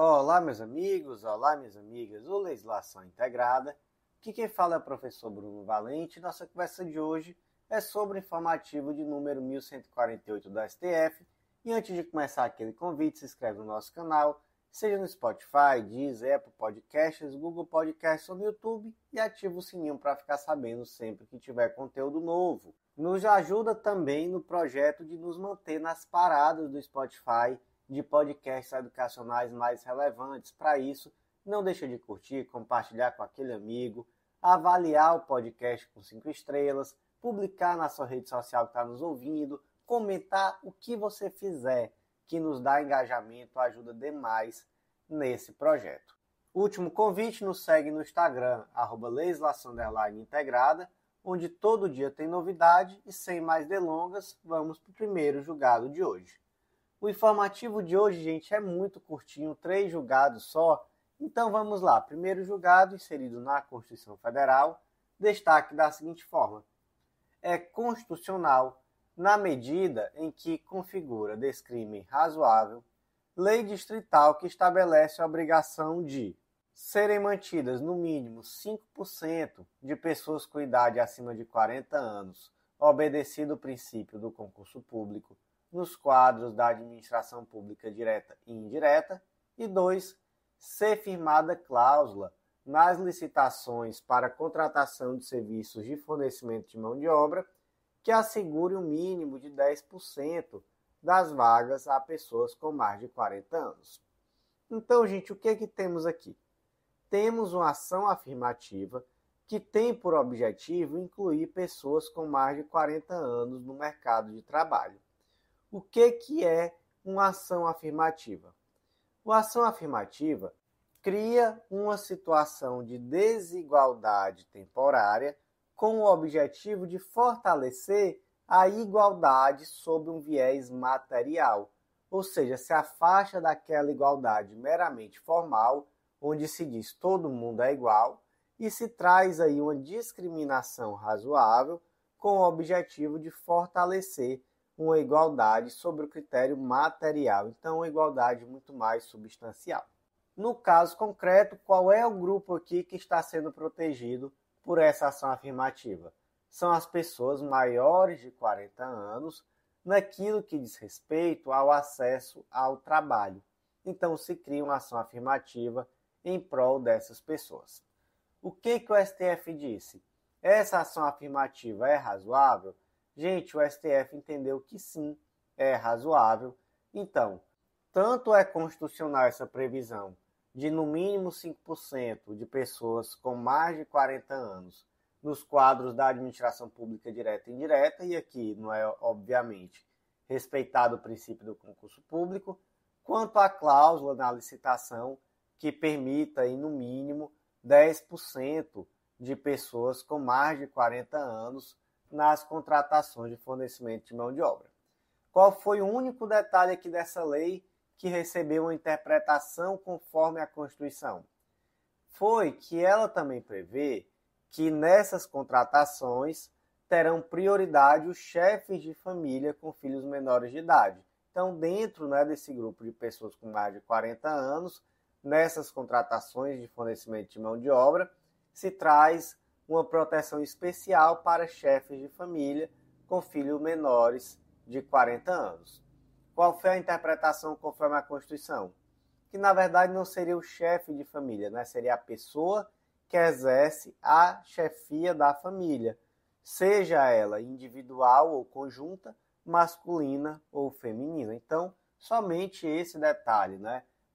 Olá, meus amigos, olá, minhas amigas, o Legislação Integrada. Aqui quem fala é o professor Bruno Valente. Nossa conversa de hoje é sobre o informativo de número 1148 do STF. E antes de começar aquele convite, se inscreve no nosso canal, seja no Spotify, Deezer, Apple Podcasts, Google Podcasts ou no YouTube e ativa o sininho para ficar sabendo sempre que tiver conteúdo novo. Nos ajuda também no projeto de nos manter nas paradas do Spotify de podcasts educacionais mais relevantes. Para isso, não deixa de curtir, compartilhar com aquele amigo, avaliar o podcast com 5 estrelas, publicar na sua rede social que está nos ouvindo, comentar o que você fizer, que nos dá engajamento, ajuda demais nesse projeto. Último convite, nos segue no Instagram, @legislação_integrada, onde todo dia tem novidade e sem mais delongas, vamos para o primeiro julgado de hoje. O informativo de hoje, gente, é muito curtinho, 3 julgados só. Então vamos lá. Primeiro julgado, inserido na Constituição Federal, destaque da seguinte forma. É constitucional na medida em que configura descrime razoável lei distrital que estabelece a obrigação de serem mantidas no mínimo 5% de pessoas com idade acima de 40 anos, obedecido o princípio do concurso público, nos quadros da administração pública direta e indireta, e 2. Ser firmada cláusula nas licitações para contratação de serviços de fornecimento de mão de obra que assegure um mínimo de 10% das vagas a pessoas com mais de 40 anos. Então, gente, o que temos aqui? Temos uma ação afirmativa que tem por objetivo incluir pessoas com mais de 40 anos no mercado de trabalho. O que é uma ação afirmativa? Uma ação afirmativa cria uma situação de desigualdade temporária com o objetivo de fortalecer a igualdade sob um viés material, ou seja, se afasta daquela igualdade meramente formal, onde se diz todo mundo é igual, e se traz aí uma discriminação razoável com o objetivo de fortalecer uma igualdade sobre o critério material, então uma igualdade muito mais substancial. No caso concreto, qual é o grupo aqui que está sendo protegido por essa ação afirmativa? São as pessoas maiores de 40 anos naquilo que diz respeito ao acesso ao trabalho. Então se cria uma ação afirmativa em prol dessas pessoas. O que o STF disse? Essa ação afirmativa é razoável? Gente, o STF entendeu que sim, é razoável. Então, tanto é constitucional essa previsão de no mínimo 5% de pessoas com mais de 40 anos nos quadros da administração pública direta e indireta, e aqui não é, obviamente, respeitado o princípio do concurso público, quanto à cláusula na licitação que permita, aí, no mínimo, 10% de pessoas com mais de 40 anos nas contratações de fornecimento de mão de obra. Qual foi o único detalhe aqui dessa lei que recebeu uma interpretação conforme a Constituição? Foi que ela também prevê que nessas contratações terão prioridade os chefes de família com filhos menores de idade. Então, dentro desse grupo de pessoas com mais de 40 anos, nessas contratações de fornecimento de mão de obra, se traz uma proteção especial para chefes de família com filhos menores de 40 anos. Qual foi a interpretação conforme a Constituição? Que, na verdade, não seria o chefe de família, seria a pessoa que exerce a chefia da família, seja ela individual ou conjunta, masculina ou feminina. Então, somente esse detalhe,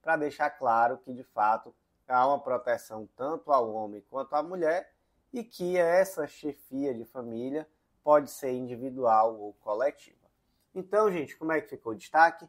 para deixar claro que, de fato, há uma proteção tanto ao homem quanto à mulher, e que essa chefia de família pode ser individual ou coletiva. Então, gente, como é que ficou o destaque?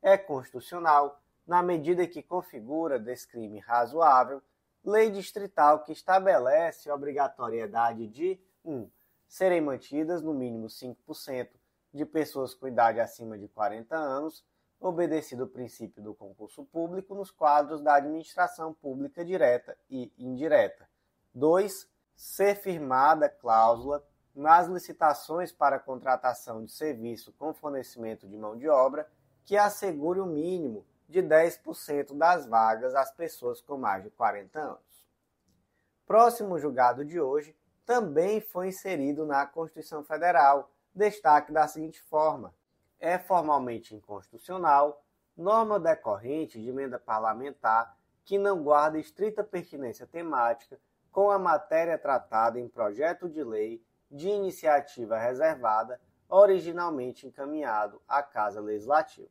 É constitucional, na medida que configura descrime razoável, lei distrital que estabelece a obrigatoriedade de 1. Serem mantidas no mínimo 5% de pessoas com idade acima de 40 anos, obedecido o princípio do concurso público nos quadros da administração pública direta e indireta. 2. Ser firmada cláusula nas licitações para contratação de serviço com fornecimento de mão de obra que assegure o mínimo de 10% das vagas às pessoas com mais de 40 anos. Próximo julgado de hoje também foi inserido na Constituição Federal. Destaque da seguinte forma: é formalmente inconstitucional norma decorrente de emenda parlamentar que não guarda estrita pertinência temática com a matéria tratada em projeto de lei de iniciativa reservada originalmente encaminhado à Casa Legislativa.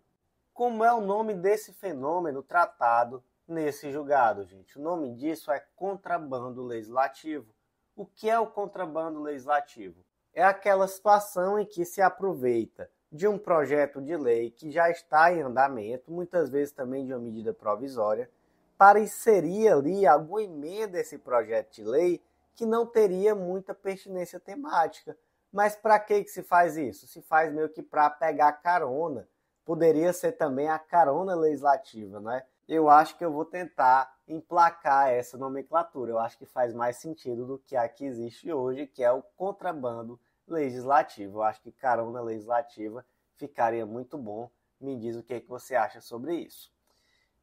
Como é o nome desse fenômeno tratado nesse julgado, gente? O nome disso é contrabando legislativo. O que é o contrabando legislativo? É aquela situação em que se aproveita de um projeto de lei que já está em andamento, muitas vezes também de uma medida provisória, para inserir ali alguma emenda a esse projeto de lei que não teria muita pertinência temática. Mas para que se faz isso? Se faz meio que para pegar carona. Poderia ser também a carona legislativa, né? Eu acho que eu vou tentar emplacar essa nomenclatura. Eu acho que faz mais sentido do que a que existe hoje, que é o contrabando legislativo. Eu acho que carona legislativa ficaria muito bom. Me diz o que você acha sobre isso.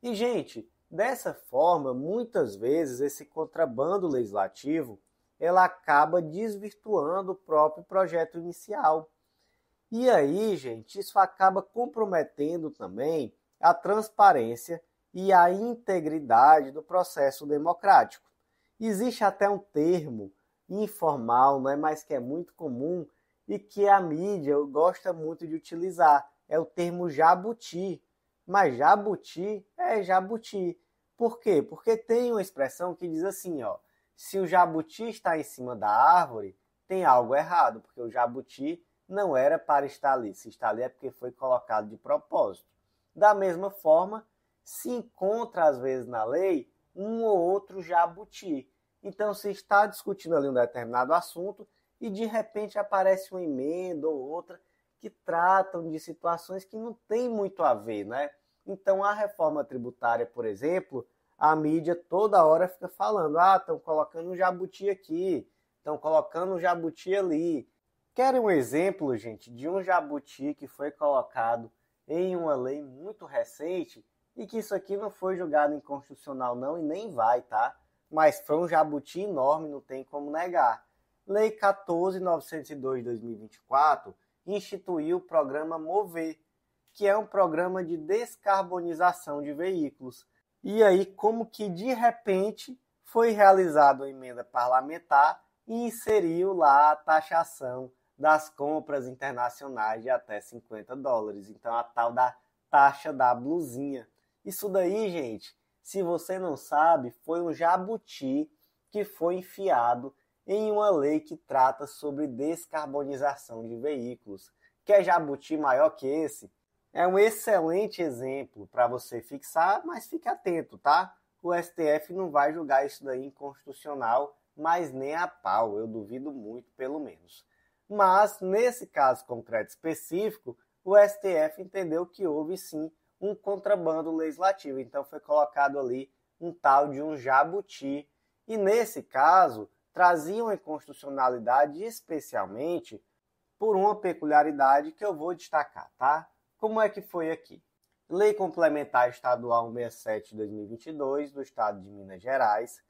E, gente, dessa forma, muitas vezes esse contrabando legislativo ela acaba desvirtuando o próprio projeto inicial. E aí, gente, isso acaba comprometendo também a transparência e a integridade do processo democrático. Existe até um termo informal, não é, mas que é muito comum e que a mídia gosta muito de utilizar. É o termo jabuti. Mas jabuti é jabuti. Por quê? Porque tem uma expressão que diz assim, ó, se o jabuti está em cima da árvore, tem algo errado, porque o jabuti não era para estar ali. Se está ali é porque foi colocado de propósito. Da mesma forma, se encontra às vezes na lei um ou outro jabuti. Então, se está discutindo ali um determinado assunto e de repente aparece uma emenda ou outra que tratam de situações que não tem muito a ver, né? Então, a reforma tributária, por exemplo, a mídia toda hora fica falando, estão colocando um jabuti aqui, estão colocando um jabuti ali. Querem um exemplo, gente, de um jabuti que foi colocado em uma lei muito recente e que isso aqui não foi julgado inconstitucional não e nem vai, tá? Mas foi um jabuti enorme, não tem como negar. Lei 14.902 de 2024 instituiu o programa MOVER, que é um programa de descarbonização de veículos. E aí, como que de repente foi realizada uma emenda parlamentar e inseriu lá a taxação das compras internacionais de até $50. Então, a tal da taxa da blusinha. Isso daí, gente, se você não sabe, foi um jabuti que foi enfiado em uma lei que trata sobre descarbonização de veículos. Quer jabuti maior que esse? É um excelente exemplo para você fixar, mas fique atento, tá? O STF não vai julgar isso daí inconstitucional, mas nem a pau, eu duvido muito, pelo menos. Mas, nesse caso concreto específico, o STF entendeu que houve sim um contrabando legislativo, então foi colocado ali um tal de um jabuti. E nesse caso, traziam a inconstitucionalidade especialmente por uma peculiaridade que eu vou destacar, tá? Como é que foi aqui? Lei Complementar Estadual 167 de 2022 do Estado de Minas Gerais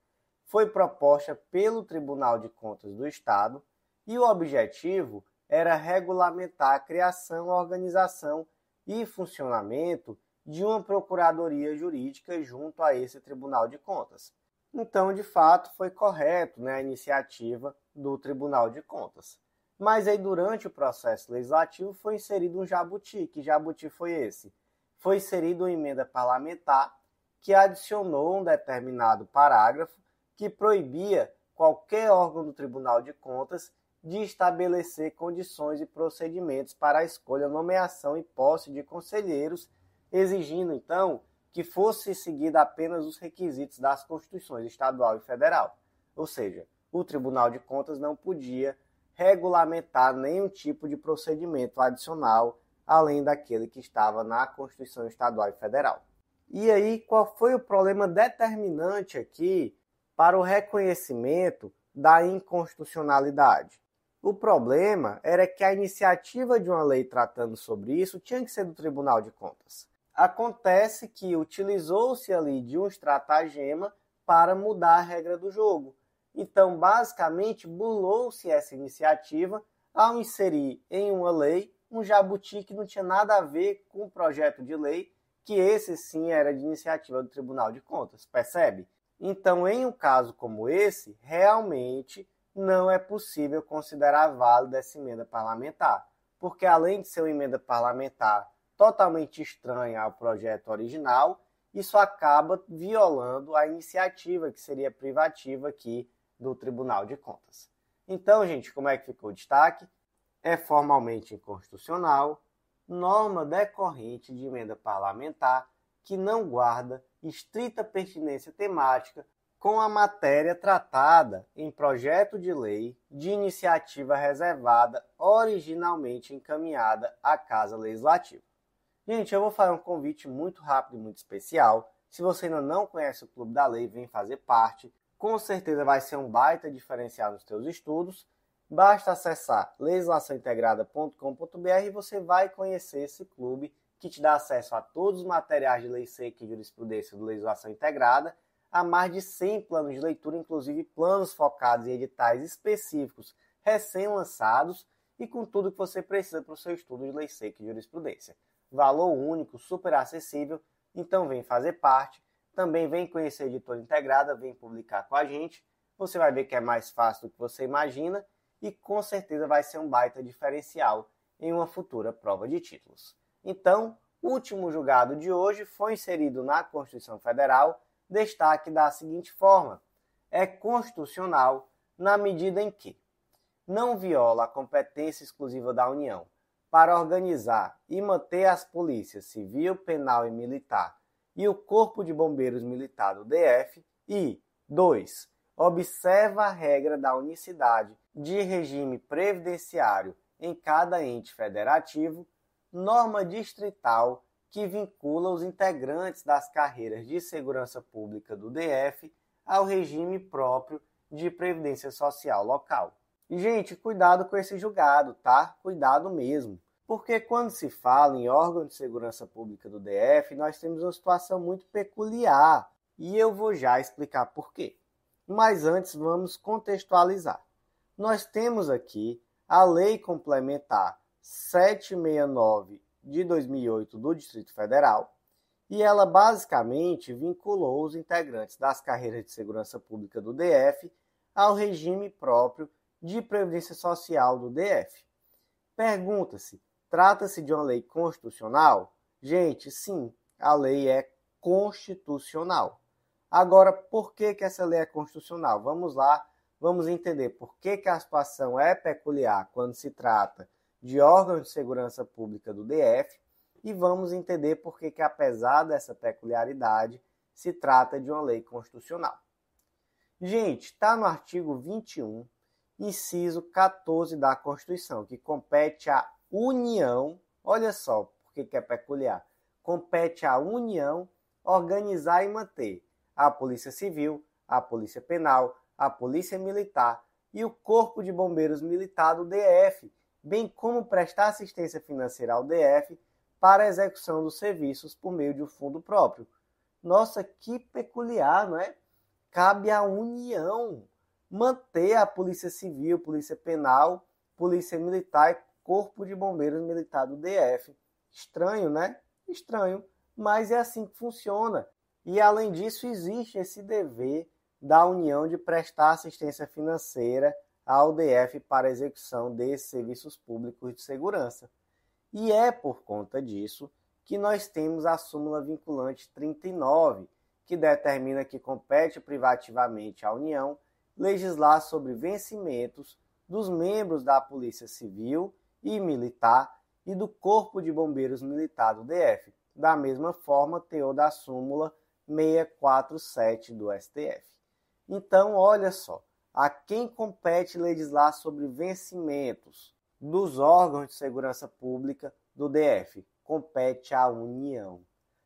foi proposta pelo Tribunal de Contas do Estado e o objetivo era regulamentar a criação, organização e funcionamento de uma procuradoria jurídica junto a esse Tribunal de Contas. Então, de fato, foi correto, né, a iniciativa do Tribunal de Contas. Mas aí, durante o processo legislativo, foi inserido um jabuti. Que jabuti foi esse? Foi inserido uma emenda parlamentar que adicionou um determinado parágrafo que proibia qualquer órgão do Tribunal de Contas de estabelecer condições e procedimentos para a escolha, nomeação e posse de conselheiros, exigindo, então, que fosse seguida apenas os requisitos das Constituições estadual e federal. Ou seja, o Tribunal de Contas não podia regulamentar nenhum tipo de procedimento adicional, além daquele que estava na Constituição Estadual e Federal. E aí, qual foi o problema determinante aqui para o reconhecimento da inconstitucionalidade? O problema era que a iniciativa de uma lei tratando sobre isso tinha que ser do Tribunal de Contas. Acontece que utilizou-se ali de um estratagema para mudar a regra do jogo. Então, basicamente, burlou-se essa iniciativa ao inserir em uma lei um jabuti que não tinha nada a ver com o projeto de lei, que esse sim era de iniciativa do Tribunal de Contas, percebe? Então, em um caso como esse, realmente não é possível considerar válida essa emenda parlamentar, porque além de ser uma emenda parlamentar totalmente estranha ao projeto original, isso acaba violando a iniciativa que seria privativa aqui do Tribunal de Contas. Então, gente, como é que ficou o destaque? É formalmente inconstitucional, norma decorrente de emenda parlamentar que não guarda estrita pertinência temática com a matéria tratada em projeto de lei de iniciativa reservada originalmente encaminhada à Casa Legislativa. Gente, eu vou fazer um convite muito rápido e muito especial. Se você ainda não conhece o Clube da Lei, vem fazer parte. Com certeza vai ser um baita diferencial nos seus estudos. Basta acessar legislaçãointegrada.com.br e você vai conhecer esse clube que te dá acesso a todos os materiais de lei seca e jurisprudência do Legislação Integrada, a mais de 100 planos de leitura, inclusive planos focados em editais específicos recém-lançados e com tudo que você precisa para o seu estudo de lei seca e jurisprudência. Valor único, super acessível, então vem fazer parte. Também vem conhecer a Editora Integrada, vem publicar com a gente. Você vai ver que é mais fácil do que você imagina e com certeza vai ser um baita diferencial em uma futura prova de títulos. Então, o último julgado de hoje foi inserido na Constituição Federal, destaque da seguinte forma: é constitucional na medida em que não viola a competência exclusiva da União para organizar e manter as polícias civil, penal e militar e o Corpo de Bombeiros Militar do DF e 2. Observa a regra da unicidade de regime previdenciário em cada ente federativo, norma distrital que vincula os integrantes das carreiras de segurança pública do DF ao regime próprio de previdência social local. E, gente, cuidado com esse julgado, tá? Cuidado mesmo. Porque quando se fala em órgão de segurança pública do DF, nós temos uma situação muito peculiar. E eu vou já explicar por quê. Mas antes vamos contextualizar. Nós temos aqui a Lei Complementar 769 de 2008 do Distrito Federal, e ela basicamente vinculou os integrantes das carreiras de segurança pública do DF ao regime próprio de previdência social do DF. Pergunta-se, trata-se de uma lei constitucional? Gente, sim, a lei é constitucional. Agora, por que essa lei é constitucional? Vamos lá, vamos entender por que a situação é peculiar quando se trata de órgãos de segurança pública do DF e vamos entender por que apesar dessa peculiaridade, se trata de uma lei constitucional. Gente, está no artigo 21, inciso 14 da Constituição, que compete à União, olha só por que é peculiar, compete à União organizar e manter a Polícia Civil, a Polícia Penal, a Polícia Militar e o Corpo de Bombeiros Militar do DF, bem como prestar assistência financeira ao DF para a execução dos serviços por meio de um fundo próprio. Nossa, que peculiar, não é? Cabe à União manter a Polícia Civil, Polícia Penal, Polícia Militar e Corpo de Bombeiros Militar do DF. Estranho, né? Estranho, mas é assim que funciona. E, além disso, existe esse dever da União de prestar assistência financeira ao DF para a execução desses serviços públicos de segurança. E é por conta disso que nós temos a súmula vinculante 39, que determina que compete privativamente à União legislar sobre vencimentos dos membros da Polícia Civil e Militar e do Corpo de Bombeiros Militar do DF, da mesma forma teor da súmula 647 do STF. Então, olha só, a quem compete legislar sobre vencimentos dos órgãos de segurança pública do DF? Compete à União.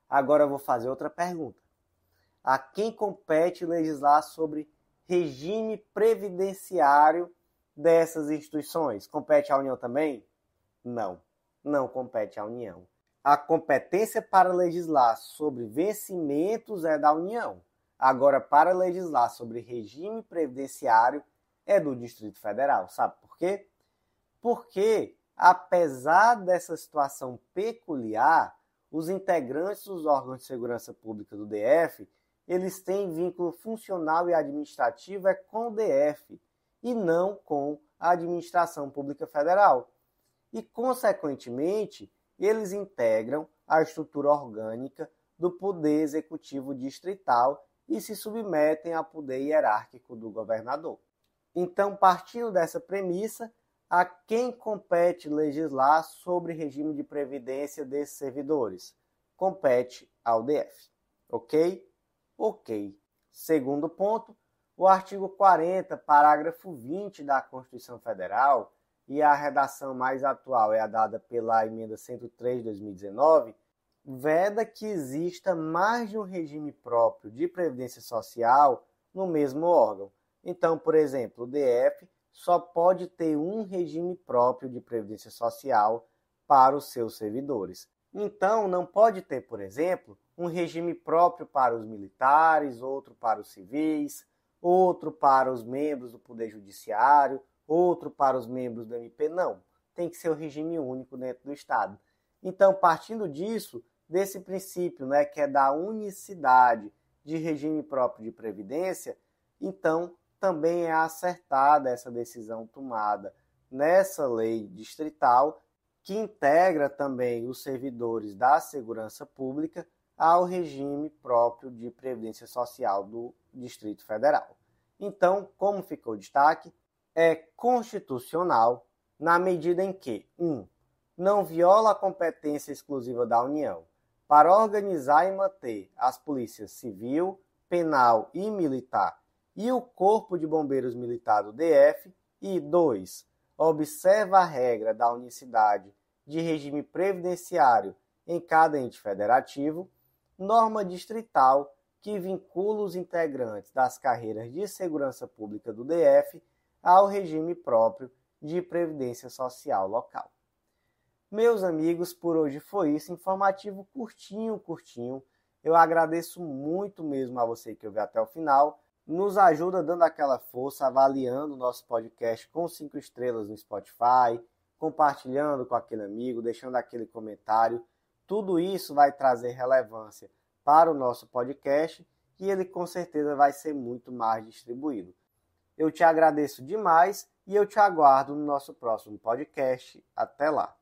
Agora eu vou fazer outra pergunta. A quem compete legislar sobre regime previdenciário dessas instituições? Compete à União também? Não, não compete à União. A competência para legislar sobre vencimentos é da União. Agora, para legislar sobre regime previdenciário é do Distrito Federal. Sabe por quê? Porque, apesar dessa situação peculiar, os integrantes dos órgãos de segurança pública do DF, eles têm vínculo funcional e administrativo com o DF e não com a administração pública federal. E, consequentemente, eles integram a estrutura orgânica do poder executivo distrital e se submetem ao poder hierárquico do governador. Então, partindo dessa premissa, a quem compete legislar sobre regime de previdência desses servidores? Compete ao DF. Ok? Ok. Segundo ponto, o artigo 40, parágrafo 20 da Constituição Federal, e a redação mais atual é a dada pela emenda 103 de 2019, veda que exista mais de um regime próprio de previdência social no mesmo órgão. Então, por exemplo, o DF só pode ter um regime próprio de previdência social para os seus servidores. Então, não pode ter, por exemplo, um regime próprio para os militares, outro para os civis, outro para os membros do Poder Judiciário, outro para os membros do MP. Não, tem que ser o regime único dentro do Estado. Então, partindo disso, desse princípio, que é da unicidade de regime próprio de previdência, então também é acertada essa decisão tomada nessa lei distrital, que integra também os servidores da segurança pública ao regime próprio de previdência social do Distrito Federal. Então, como ficou o destaque, é constitucional na medida em que 1. Não viola a competência exclusiva da União para organizar e manter as polícias civil, penal e militar e o Corpo de Bombeiros Militar do DF, e 2. Observa a regra da unicidade de regime previdenciário em cada ente federativo, norma distrital que vincula os integrantes das carreiras de segurança pública do DF ao regime próprio de previdência social local. Meus amigos, por hoje foi isso, informativo curtinho. Eu agradeço muito mesmo a você que ouviu até o final. Nos ajuda dando aquela força, avaliando o nosso podcast com 5 estrelas no Spotify, compartilhando com aquele amigo, deixando aquele comentário. Tudo isso vai trazer relevância para o nosso podcast e ele com certeza vai ser muito mais distribuído. Eu te agradeço demais e eu te aguardo no nosso próximo podcast. Até lá!